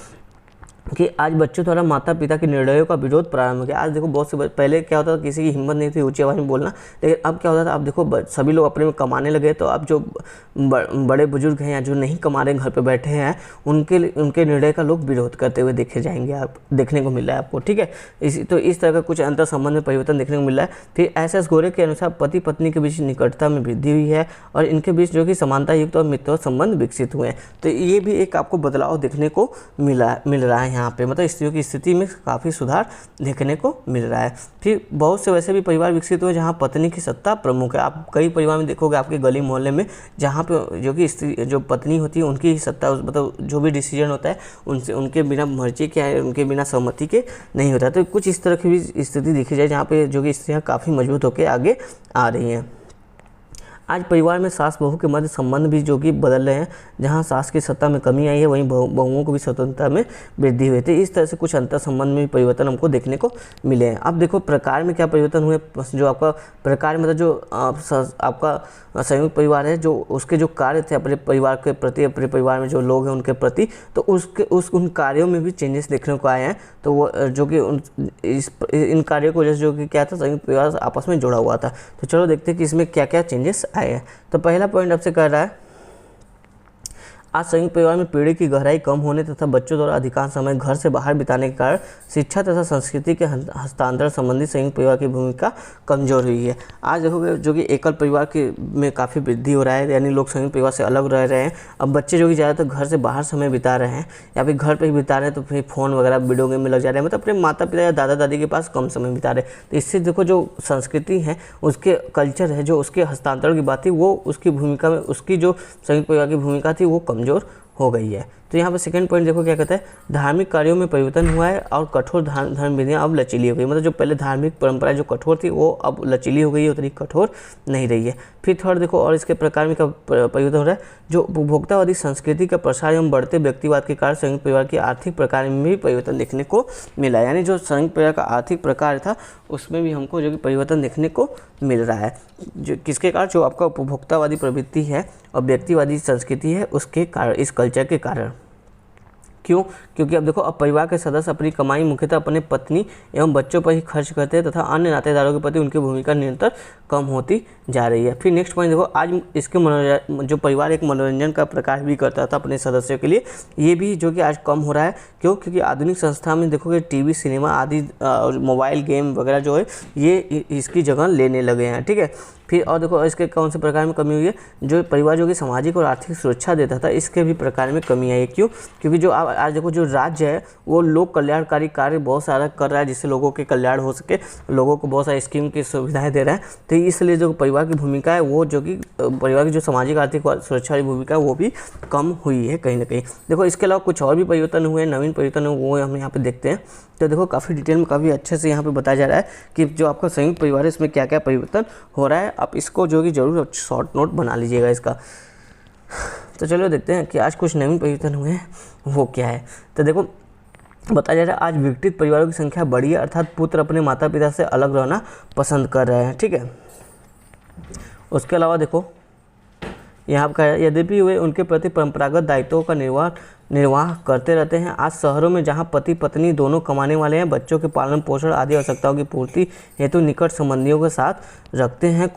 कि आज बच्चों द्वारा माता पिता के निर्णयों का विरोध प्रारंभ हो गया। आज देखो बहुत से पहले क्या होता था, किसी की हिम्मत नहीं थी ऊंची आवाज़ में बोलना, लेकिन अब क्या होता था, अब देखो सभी लोग अपने में कमाने लगे। तो अब जो बड़े बुजुर्ग हैं या जो नहीं कमा रहे घर पे बैठे हैं उनके निर्णय का लोग विरोध करते हुए देखे जाएंगे, आप देखने को मिल रहा है आपको, ठीक है। इस तरह का कुछ अंतर संबंध में परिवर्तन देखने को मिल रहा है। फिर SS गोरे के अनुसार पति पत्नी के बीच निकटता में वृद्धि हुई है और इनके बीच जो कि समानता युक्त और मित्रवत संबंध विकसित हुए हैं। तो ये भी एक आपको बदलाव देखने को मिल रहा है यहाँ पे, मतलब स्त्रियों की स्थिति में काफ़ी सुधार देखने को मिल रहा है। फिर बहुत से वैसे भी परिवार विकसित हुए जहाँ पत्नी की सत्ता प्रमुख है। आप कई परिवार में देखोगे आपके गली मोहल्ले में जहाँ पे जो कि स्त्री जो पत्नी होती है उनकी ही सत्ता, मतलब जो भी डिसीजन होता है उनसे उनके बिना मर्जी के, उनके बिना सहमति के नहीं होता। तो कुछ इस तरह की भी स्थिति देखी जाए जहाँ पे जो कि स्त्रियाँ काफ़ी मजबूत होकर आगे आ रही हैं। आज परिवार में सास बहू के मध्य संबंध भी जो कि बदल रहे हैं। जहां सास की सत्ता में कमी आई है वहीं बहुओं को भी स्वतंत्रता में वृद्धि हुई थी। इस तरह से कुछ अंतर संबंध में परिवर्तन हमको देखने को मिले हैं। अब देखो प्रकार में क्या परिवर्तन हुए। जो आपका प्रकार मतलब जो आपका संयुक्त परिवार है, जो उसके जो कार्य थे अपने परिवार के प्रति, अपने परिवार में जो लोग हैं उनके प्रति, तो उन कार्यों में भी चेंजेस देखने को आए हैं। तो वो जो कि इन कार्यों को वजह से जो कि क्या था, संयुक्त परिवार आपस में जुड़ा हुआ था। तो चलो देखते हैं कि इसमें क्या क्या चेंजेस आए हैं। तो पहला पॉइंट आपसे कर रहा है, आज संयुक्त परिवार में पीढ़ी की गहराई कम होने तथा बच्चों द्वारा अधिकांश समय घर से बाहर बिताने के कारण शिक्षा तथा संस्कृति के हस्तांतरण संबंधी संयुक्त परिवार की भूमिका कमजोर हुई है। आज देखोगे जो कि एकल परिवार के में काफ़ी वृद्धि हो रहा है, यानी लोग संयुक्त परिवार से अलग रह रहे हैं। अब बच्चे जो कि ज़्यादातर घर से बाहर समय बिता रहे हैं या फिर घर पर ही बिता रहे हैं, तो फिर फ़ोन वगैरह वीडियो गेम में लग जा रहे हैं, मतलब अपने माता पिता या दादा दादी के पास कम समय बिता रहे हैं। तो इससे देखो जो संस्कृति है, उसके कल्चर है, जो उसके हस्तांतरण की बात थी, वो उसकी भूमिका में, उसकी जो संयुक्त परिवार की भूमिका थी वो कमजोर हो गई है। तो यहाँ पर सेकंड पॉइंट देखो क्या कहता है, धार्मिक कार्यों में परिवर्तन हुआ है और कठोर धर्म विधियाँ अब लचीली हो गई। मतलब जो पहले धार्मिक परंपरा जो कठोर थी वो अब लचीली हो गई है, उतनी कठोर नहीं रही है। फिर थर्ड देखो, और इसके प्रकार में क्या परिवर्तन हो रहा है, जो उपभोक्तावादी संस्कृति का प्रसार एवं बढ़ते व्यक्तिवाद के कारण संयुक्त परिवार की आर्थिक प्रकार में भी परिवर्तन देखने को मिला। यानी जो संयुक्त परिवार का आर्थिक प्रकार था उसमें भी हमको जो कि परिवर्तन देखने को मिल रहा है। जो किसके कारण, जो आपका उपभोक्तावादी प्रवृत्ति है और व्यक्तिवादी संस्कृति है उसके कारण, इस कल्चर के कारण। क्यों? क्योंकि अब देखो, अब परिवार के सदस्य अपनी कमाई मुख्यतः अपने पत्नी एवं बच्चों पर ही खर्च करते हैं तथा अन्य नातेदारों के प्रति उनकी भूमिका निरंतर कम होती जा रही है। फिर नेक्स्ट पॉइंट देखो, आज इसके जो परिवार एक मनोरंजन का प्रकार भी करता था अपने सदस्यों के लिए, ये भी जो कि आज कम हो रहा है। क्यों? क्योंकि आधुनिक संस्था में देखोगे टीवी, सिनेमा आदि और मोबाइल गेम वगैरह जो है ये इसकी जगह लेने लगे हैं। ठीक है। फिर और देखो इसके कौन से प्रकार में कमी हुई है, जो परिवार जो कि सामाजिक और आर्थिक सुरक्षा देता था इसके भी प्रकार में कमी आई है। क्यों? क्योंकि जो आज देखो जो राज्य है वो लोक कल्याणकारी कार्य बहुत सारा कर रहा है जिससे लोगों के कल्याण हो सके, लोगों को बहुत सारी स्कीम की सुविधाएं दे रहा है। तो इसलिए जो परिवार की भूमिका है वो जो कि परिवार की जो सामाजिक आर्थिक सुरक्षा की भूमिका है वो भी कम हुई है कहीं ना कहीं। देखो इसके अलावा कुछ और भी परिवर्तन हुए, नवीन परिवर्तन हुए, वो हम यहाँ पे देखते हैं। तो देखो काफ़ी डिटेल में काफ़ी अच्छे से यहाँ पे बताया जा रहा है कि जो आपका संयुक्त परिवार है इसमें क्या क्या परिवर्तन हो रहा है। आप इसको जो कि जरूर शॉर्ट नोट बना लीजिएगा इसका। तो चलो देखते हैं कि आज कुछ नवीन परिवर्तन हुए हैं वो क्या है। तो देखो बताया जा रहा है आज विघटित परिवारों की संख्या बढ़ी है, अर्थात पुत्र अपने माता पिता से अलग रहना पसंद कर रहे हैं। ठीक है। उसके अलावा देखो यहाँ पर यद्यपि वे उनके प्रति परंपरागत दायित्वों का निर्वाह करते रहते हैं। आज शहरों में जहां पति पत्नी दोनों कमाने वाले हैं, बच्चों के पालन पोषण आदि आवश्यकताओं की पूर्ति हेतु निकट संबंधियों के साथ रखते हैं।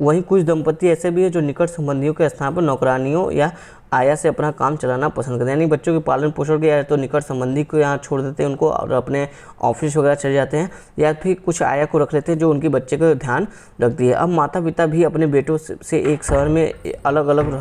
वहीं कुछ दंपति ऐसे भी हैं जो निकट संबंधियों के स्थान पर नौकरानियों या आया से अपना काम चलाना पसंद करते हैं। यानी बच्चों के पालन पोषण के या तो निकट संबंधी को यहाँ छोड़ देते हैं उनको और अपने ऑफिस वगैरह चले जाते हैं, या फिर कुछ आया को रख लेते हैं जो उनके बच्चे का ध्यान रखती है। अब माता पिता भी अपने बेटों से एक शहर में अलग अलग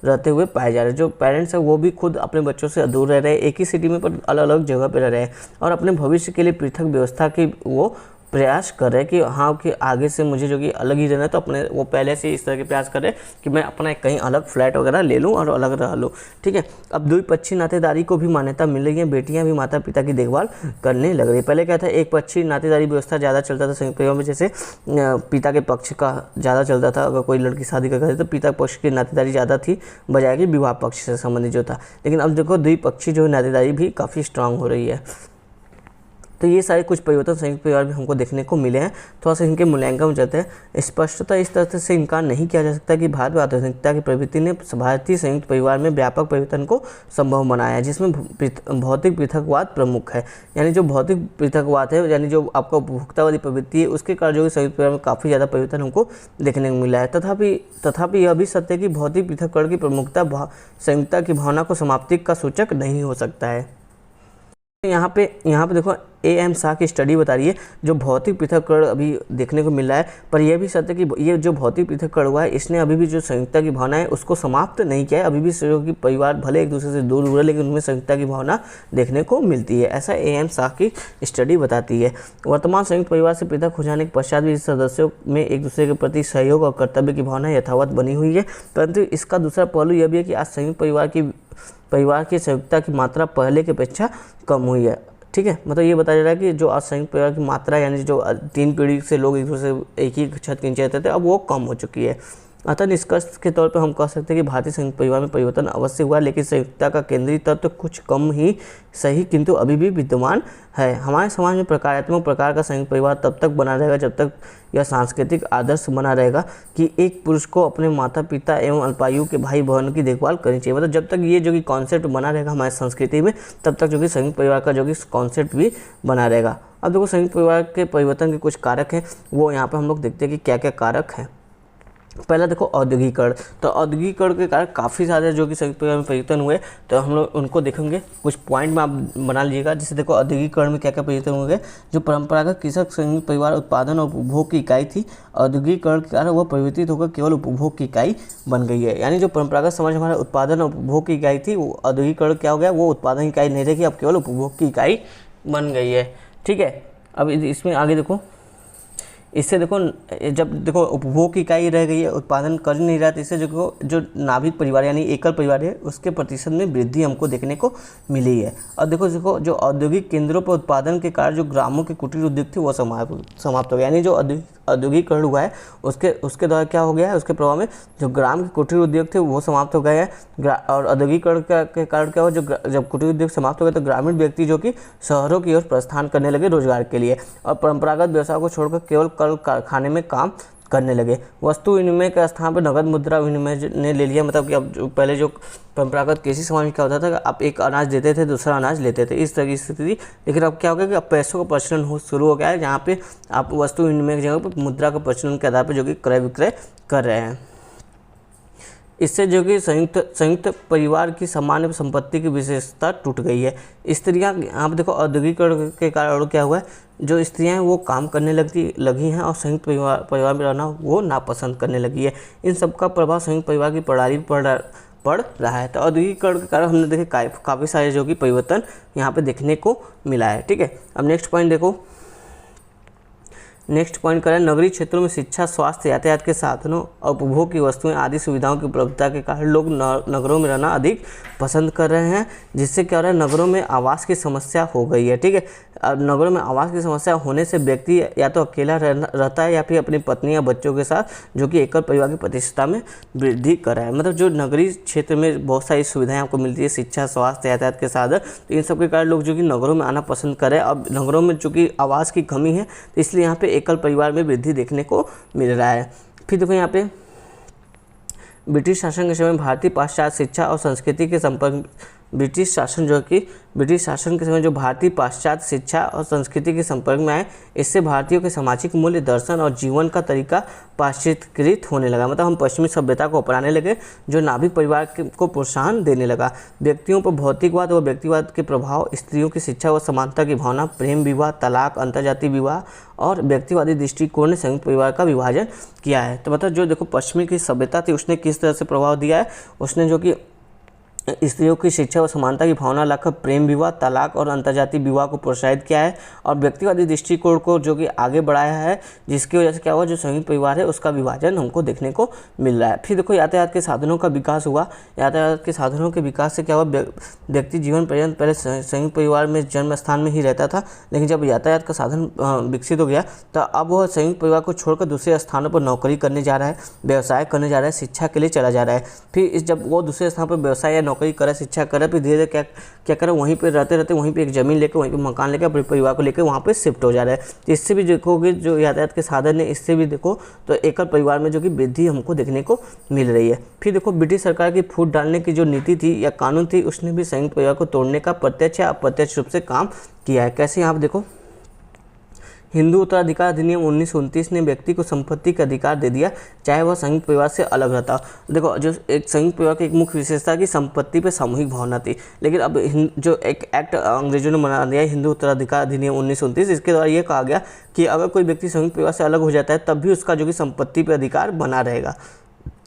रहते हुए पाए जा रहे हैं। जो पेरेंट्स हैं वो भी खुद अपने बच्चों से दूर रह रहे हैं, एक ही सिटी में पर अलग अलग जगह पर रह रहे हैं और अपने भविष्य के लिए पृथक व्यवस्था की वो प्रयास कर रहे हैं कि हाँ कि आगे से मुझे जो कि अलग ही रहना है। तो अपने वो पहले से इस तरह के प्रयास कर रहे हैं कि मैं अपना कहीं अलग फ्लैट वगैरह ले लूँ और अलग रह लूँ। ठीक है। अब द्विपक्षीय नातेदारी को भी मान्यता मिल रही है, बेटियां भी माता पिता की देखभाल करने लग रही है। पहले क्या था, एक पक्षीय नातेदारी व्यवस्था ज़्यादा चलता था संयुक्त परिवार में, जैसे पिता के पक्ष का ज़्यादा चलता था। अगर कोई लड़की शादी करती तो पिता पक्ष की नातेदारी ज़्यादा थी बजाय कि विवाह पक्ष से संबंधित जो था। लेकिन अब देखो द्विपक्षीय जो नातेदारी भी काफ़ी स्ट्रांग हो रही है। तो ये सारे कुछ परिवर्तन संयुक्त परिवार में हमको देखने को मिले हैं। थोड़ा सा इनके मूल्यांकन में चलते हैं। स्पष्टतः इस तरह से इनकार नहीं किया जा सकता कि भारत में आधुनिकता की प्रवृत्ति ने भारतीय संयुक्त परिवार में व्यापक परिवर्तन को संभव बनाया है, जिसमें भौतिक पृथकवाद प्रमुख है। यानी जो भौतिक पृथकवाद है, यानी जो आपका उपभोक्तावादी प्रवृत्ति है, उसके कारण जो संयुक्त परिवार में काफ़ी ज़्यादा परिवर्तन हमको देखने को मिला है। तथापि यह भी सत्य है कि भौतिक पृथक्करण की प्रमुखता संयुक्तता की भावना को समाप्ति का सूचक नहीं हो सकता है। यहाँ पे देखो A.M. शाह की स्टडी बता रही है जो भौतिक पृथक्करण अभी देखने को मिल रहा है, पर यह भी सत्य कि ये जो भौतिक पृथक्करण हुआ है इसने अभी भी जो संयुक्ता की भावना है उसको समाप्त नहीं किया है। अभी भी सहयोगी परिवार भले एक दूसरे से दूर है लेकिन उनमें संयुक्ता की भावना देखने को मिलती है, ऐसा A.M. शाह की स्टडी बताती है। वर्तमान संयुक्त परिवार से पृथक हो जाने के पश्चात भी सदस्यों में एक दूसरे के प्रति सहयोग और कर्तव्य की भावना यथावत बनी हुई है, परंतु इसका दूसरा पहलू यह भी है कि आज संयुक्त परिवार की संयुक्ता की मात्रा पहले की अपेक्षा कम हुई है। ठीक है, मतलब ये बताया जा रहा है कि जो आज संयुक्त परिवार की मात्रा यानी जो 3 पीढ़ी से लोग एक दूसरे एक ही छत के नीचे रहते थे अब वो कम हो चुकी है। अतः निष्कर्ष के तौर पर हम कह सकते हैं कि भारतीय संयुक्त परिवार में परिवर्तन अवश्य हुआ, लेकिन संयुक्ता का केंद्रीय तत्व कुछ कम ही सही किंतु अभी भी विद्यमान है। हमारे समाज में प्रकारात्मक प्रकार का संयुक्त परिवार तब तक बना रहेगा जब तक यह सांस्कृतिक आदर्श बना रहेगा कि एक पुरुष को अपने माता पिता एवं अल्पायु के भाई बहन की देखभाल करनी चाहिए। मतलब जब तक ये जो कि कॉन्सेप्ट बना रहेगा हमारी संस्कृति में तब तक जो कि संयुक्त परिवार का जो कि कॉन्सेप्ट भी बना रहेगा। अब देखो संयुक्त परिवार के परिवर्तन के कुछ कारक हैं, वो यहाँ पर हम लोग देखते हैं कि क्या क्या कारक हैं। पहला देखो औद्योगिकरण, तो औद्योगिकरण के कारण काफ़ी सारे जो कि संयुक्त परिवार में परिवर्तन हुए, तो हम लोग उनको देखेंगे। कुछ पॉइंट में आप बना लीजिएगा। जैसे देखो औद्योगिकरण में क्या क्या परिवर्तन हुए। जो परंपरागत कृषक संयुक्त परिवार उत्पादन और उपभोग की इकाई थी, औद्योगिकरण के कारण वह परिवर्तित होकर केवल उपभोग की इकाई बन गई है। यानी जो परंपरागत समाज हमारा उत्पादन और उपभोग की इकाई थी, वो औद्योगिकरण क्या हो गया, वो उत्पादन इकाई नहीं रहेगी, अब केवल उपभोग की इकाई बन गई है। ठीक है, अब इसमें आगे देखो, इससे देखो जब देखो उपभोग की इकाई रह गई है, उत्पादन कर नहीं रहा, तो इससे देखो जो नाभिक परिवार यानी एकल परिवार है उसके प्रतिशत में वृद्धि हमको देखने को मिली है। और देखो जो औद्योगिक केंद्रों पर उत्पादन के कारण जो ग्रामों के कुटीर उद्योग थे वो समाप्त हो गया। यानी जो औद्योगिकरण हुआ है उसके द्वारा क्या हो गया है, उसके प्रभाव में जो ग्राम के कुटीर उद्योग थे वो समाप्त हो गए हैं। और औद्योगिकरण के कारण क्या हुआ, जब कुटीर उद्योग समाप्त हो गए तो ग्रामीण व्यक्ति जो कि शहरों की ओर प्रस्थान करने लगे रोजगार के लिए और परंपरागत व्यवसाय को छोड़कर केवल कल कारखाने में काम करने लगे। वस्तु विनिमय के स्थान पर नगद मुद्रा विनिमय ने ले लिया। मतलब कि अब पहले जो परंपरागत कृषि समाज में क्या होता था कि आप एक अनाज देते थे दूसरा अनाज लेते थे, इस तरह की स्थिति थी। लेकिन अब क्या हो गया कि अब पैसों का प्रचलन शुरू हो गया है, जहाँ पे आप वस्तु विनिमय की जगह पर मुद्रा का प्रचलन के आधार पर जो कि क्रय विक्रय कर रहे हैं। इससे जो कि संयुक्त परिवार की सामान्य संपत्ति की विशेषता टूट गई है। स्त्रियां आप देखो औद्योगिकरण के कारण क्या हुआ है, जो स्त्रियां हैं वो काम करने लगी हैं और संयुक्त परिवार में रहना वो नापसंद करने लगी है। इन सब का प्रभाव संयुक्त परिवार की प्रणाली पड़ रहा है। तो औद्योगिकरण के कारण हमने देखे काफ़ी सारे जो कि परिवर्तन यहाँ पे देखने को मिला है। ठीक है, अब नेक्स्ट पॉइंट देखो। नेक्स्ट पॉइंट करें, नगरीय क्षेत्रों में शिक्षा, स्वास्थ्य, यातायात के साधनों और उपभोग की वस्तुएं आदि सुविधाओं की उपलब्धता के कारण लोग नगरों में रहना अधिक पसंद कर रहे हैं, जिससे क्या हो रहा है, नगरों में आवास की समस्या हो गई है। ठीक है, अब नगरों में आवास की समस्या होने से व्यक्ति या तो अकेला रहता है या फिर अपनी पत्नी या बच्चों के साथ जो कि एकल परिवार की प्रतिष्ठा में वृद्धि कर रहा है। मतलब जो नगरीय क्षेत्र में बहुत सारी सुविधाएं आपको मिलती है, शिक्षा, स्वास्थ्य, यातायात के साधन, तो इन सब के कारण लोग जो कि नगरों में आना पसंद कर रहे हैं। अब नगरों में चूँकि आवास की कमी है तो इसलिए यहाँ पे एकल परिवार में वृद्धि देखने को मिल रहा है। फिर देखो यहाँ पे ब्रिटिश शासन के समय भारतीय पाश्चात्य शिक्षा और संस्कृति के संपर्क ब्रिटिश शासन के समय जो भारतीय पाश्चात्य शिक्षा और संस्कृति के संपर्क में आए, इससे भारतीयों के सामाजिक मूल्य, दर्शन और जीवन का तरीका पाश्चात्यकृत होने लगा। मतलब हम पश्चिमी सभ्यता को अपनाने लगे जो नाभिक परिवार को प्रोत्साहन देने लगा। व्यक्तियों पर भौतिकवाद व व्यक्तिवाद के प्रभाव, स्त्रियों की शिक्षा व समानता की भावना, प्रेम विवाह, तलाक, अंतर्जातीय विवाह और व्यक्तिवादी दृष्टिकोण ने संयुक्त परिवार का विभाजन किया है। तो मतलब जो देखो पश्चिमी की सभ्यता थी उसने किस तरह से प्रभाव दिया है, उसने जो कि स्त्रियों की शिक्षा और समानता की भावना लाकर प्रेम विवाह, तलाक और अंतर्जातीय विवाह को प्रोत्साहित किया है और व्यक्तिवादी दृष्टिकोण को जो कि आगे बढ़ाया है, जिसकी वजह से क्या हुआ, जो संयुक्त परिवार है उसका विभाजन हमको देखने को मिल रहा है। फिर देखो यातायात के साधनों का विकास हुआ। यातायात के साधनों के विकास से क्या हुआ, व्यक्ति जीवन पर्यंत पहले संयुक्त परिवार में जन्म स्थान में ही रहता था, लेकिन जब यातायात का साधन विकसित हो गया तो अब वह संयुक्त परिवार को छोड़कर दूसरे स्थानों पर नौकरी करने जा रहा है, व्यवसाय करने जा रहा है, शिक्षा के लिए चला जा रहा है। फिर जब वो दूसरे स्थान पर व्यवसाय या नौकरी करे, शिक्षा करे, फिर धीरे धीरे क्या करे, वहीं पे रहते वहीं पे एक ज़मीन लेकर, वहीं पे मकान लेकर अपने परिवार को लेकर वहाँ पे शिफ्ट हो जा रहा है। तो इससे भी देखोगे जो यातायात के साधन है, इससे भी देखो तो एकल परिवार में जो कि वृद्धि हमको देखने को मिल रही है। फिर देखो ब्रिटिश सरकार की फूट डालने की जो नीति थी या कानून थी, उसने भी संयुक्त परिवार को तोड़ने का प्रत्यक्ष या अप्रत्यक्ष रूप से काम किया है। कैसे, यहाँ पे देखो हिंदू उत्तराधिकार अधिनियम 1929 ने व्यक्ति को संपत्ति का अधिकार दे दिया, चाहे वह संयुक्त परिवार से अलग रहता। देखो, जो एक संयुक्त परिवार की एक मुख्य विशेषता की संपत्ति पे सामूहिक भावना थी, लेकिन अब जो एक एक्ट अंग्रेजों ने बना दिया हिंदू उत्तराधिकार अधिनियम 1929, इसके द्वारा ये कहा गया कि अगर कोई व्यक्ति संयुक्त परिवार से अलग हो जाता है तब भी उसका जो कि संपत्ति पे अधिकार बना रहेगा।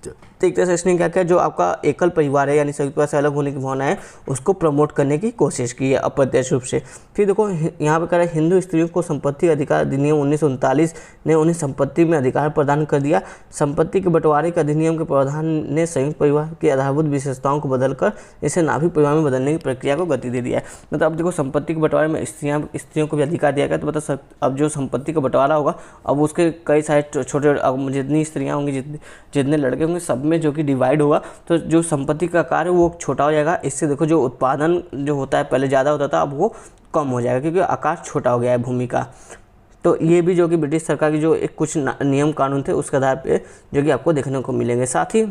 तो एक तरह से इसने क्या किया, जो आपका एकल परिवार है यानी संयुक्त परिवार से अलग होने की भावना है उसको प्रमोट करने की कोशिश की है अप्रत्यक्ष रूप से। फिर देखो यहाँ पे कह रहा है हिंदू स्त्रियों को संपत्ति अधिकार अधिनियम 1939 ने उन्हें संपत्ति में अधिकार प्रदान कर दिया। संपत्ति के बंटवारे के अधिनियम के प्रावधान ने संयुक्त परिवार की आधारभूत विशेषताओं को बदलकर इसे नाभिक परिवार में बदलने की प्रक्रिया को गति दे दिया है। मतलब अब देखो संपत्ति के बंटवारे में स्त्रियों को भी अधिकार दिया गया, तो मतलब अब जो संपत्ति का बंटवारा होगा अब उसके कई सारे छोटे जितनी स्त्रियाँ होंगी जितने लड़के होंगे सब में जो कि डिवाइड होगा, तो जो संपत्ति का आकार है वो छोटा हो जाएगा। इससे देखो जो उत्पादन जो होता है पहले ज़्यादा होता था अब वो कम हो जाएगा क्योंकि आकार छोटा हो गया है भूमि का। तो ये भी जो कि ब्रिटिश सरकार की जो एक कुछ नियम कानून थे उसके आधार पे जो कि आपको देखने को मिलेंगे। साथ ही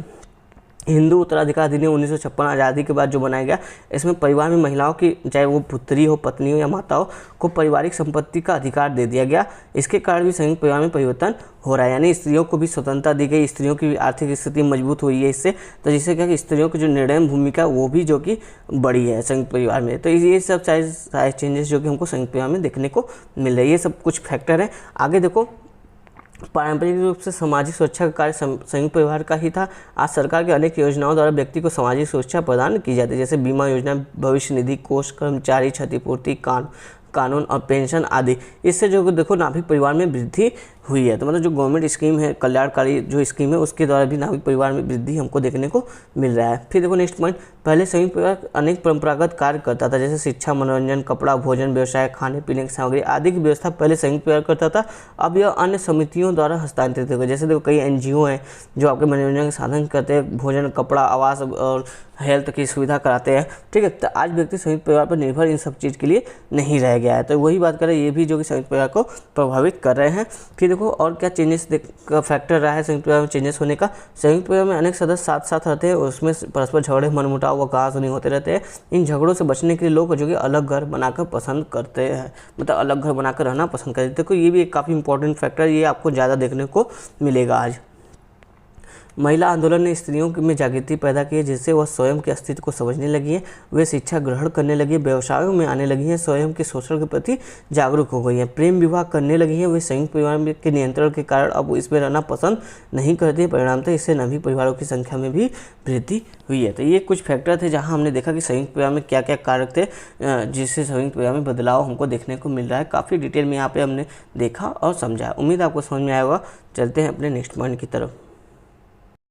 हिंदू उत्तराधिकार अधिनियम 1956 आज़ादी के बाद जो बनाया गया, इसमें परिवार में महिलाओं की चाहे वो पुत्री हो, पत्नी हो या माता हो को पारिवारिक संपत्ति का अधिकार दे दिया गया। इसके कारण भी संयुक्त परिवार में परिवर्तन हो रहा है, यानी स्त्रियों को भी स्वतंत्रता दी गई, स्त्रियों की आर्थिक स्थिति मजबूत हुई है इससे। तो जिससे क्या कि स्त्रियों की जो निर्णय भूमिका वो भी जो कि बड़ी है संयुक्त परिवार में। तो ये सब सारे चेंजेस जो कि हमको संयुक्त परिवार में देखने को मिल रहे हैं, ये सब कुछ फैक्टर हैं। आगे देखो, पारंपरिक रूप से सामाजिक सुरक्षा का कार्य संयुक्त परिवार का ही था। आज सरकार की अनेक योजनाओं द्वारा व्यक्ति को सामाजिक सुरक्षा प्रदान की जाती है, जैसे बीमा योजना, भविष्य निधि कोष, कर्मचारी क्षतिपूर्ति कानून और पेंशन आदि। इससे जो देखो नाभिक परिवार में वृद्धि हुई है। तो मतलब जो गवर्नमेंट स्कीम है, कल्याणकारी जो स्कीम है उसके द्वारा भी नाभिक परिवार में वृद्धि हमको देखने को मिल रहा है। फिर देखो नेक्स्ट पॉइंट, पहले संयुक्त परिवार अनेक परंपरागत कार्य करता था, जैसे शिक्षा, मनोरंजन, कपड़ा, भोजन, व्यवसाय, खाने पीने की सामग्री आदि की व्यवस्था पहले संयुक्त परिवार करता था। अब यह अन्य समितियों द्वारा हस्तांतरित हो, जैसे देखो कई NGO हैं जो आपके मनोरंजन के साधन करते हैं, भोजन, कपड़ा, आवास और हेल्थ की सुविधा कराते हैं। ठीक है, तो आज व्यक्ति संयुक्त परिवार पर निर्भर इन सब चीज़ के लिए नहीं रह गया है। तो वही बात करें, ये भी जो कि संयुक्त परिवार को प्रभावित कर रहे हैं। फिर देखो और क्या चेंजेस का फैक्टर रहा है संयुक्त परिवार में चेंजेस होने का। संयुक्त परिवार में अनेक सदस्य साथ साथ रहते हैं, उसमें परस्पर झगड़े, मनमुटाव व कहासुनी होते रहते हैं। इन झगड़ों से बचने के लिए लोग जो कि अलग घर बनाकर पसंद करते हैं, मतलब अलग घर बनाकर रहना पसंद करते हैं। देखो ये भी एक काफ़ी इंपॉर्टेंट फैक्टर, ये आपको ज़्यादा देखने को मिलेगा आज। महिला आंदोलन ने स्त्रियों में जागृति पैदा की है, जिससे वह स्वयं के अस्तित्व को समझने लगी है, वे शिक्षा ग्रहण करने लगी है, व्यवसायों में आने लगी हैं, स्वयं के शोषण के प्रति जागरूक हो गई हैं, प्रेम विवाह करने लगी हैं। वे संयुक्त परिवार के नियंत्रण के कारण अब इसमें रहना पसंद नहीं करती है। परिणामतः इससे नाभिक परिवारों की संख्या में भी वृद्धि हुई है। तो ये कुछ फैक्टर थे जहाँ हमने देखा कि संयुक्त परिवार में क्या क्या कारक थे जिससे संयुक्त परिवार में बदलाव हमको देखने को मिल रहा है। काफ़ी डिटेल में यहाँ पे हमने देखा और समझा। उम्मीद आपको समझ में आया होगा। चलते हैं अपने नेक्स्ट पॉइंट की तरफ।